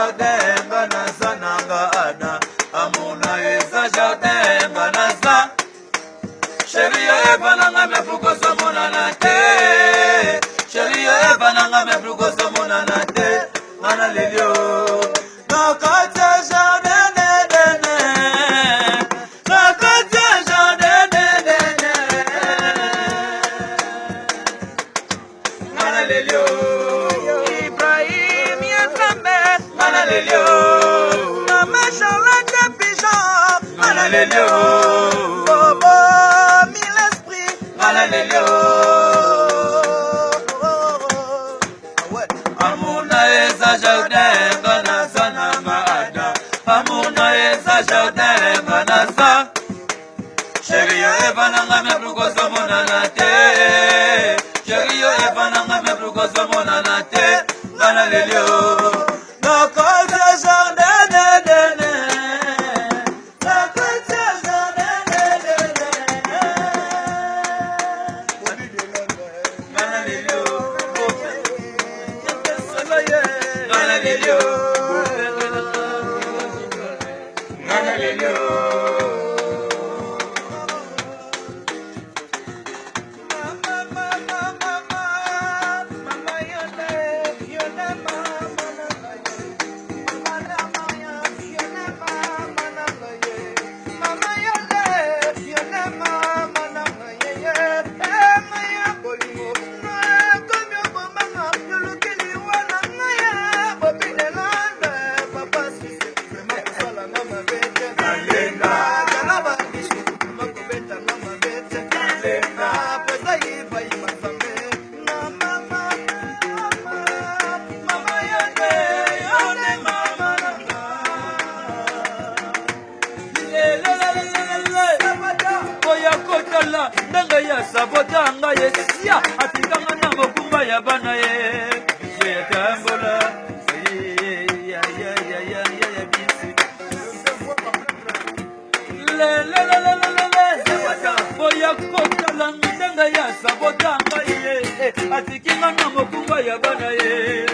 jardin nganaza nanga ana amuna eza jardin nganaza chérie ebananga me plukoso monana te chérie ebananga me plukoso monana te ngana lelio nakata jardin nene nakata jardin nene ngana lelio Ibrahim Yakambe ngana lelio Mama Charlotte Pigeon ngana lelio Bobo mille esprit ngana lelio Amuna eza jardin nganaza nanga ada Amuna eza jardin nganaza Chérie ebananga me plukoso monana te Chérie ebananga me plukoso monana te ngana lelio nakata jardin nene nakata jardin nene ngana lelio ngana lelio ngana lelio Nanga ya sabota nga yesia atikanga na mokumba ya bana ye tambola ya bisi boya kokala nanga ya sabota nga ye atikinga na mokumba ya bana ye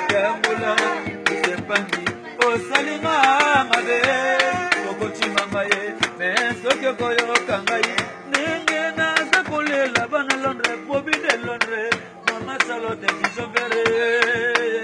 tambola sepandi osalinga mabe okochimanga ye mesoke koyo kangai la bana Londres, Bobby de Londres, Mama Charlotte, Pigeon Bose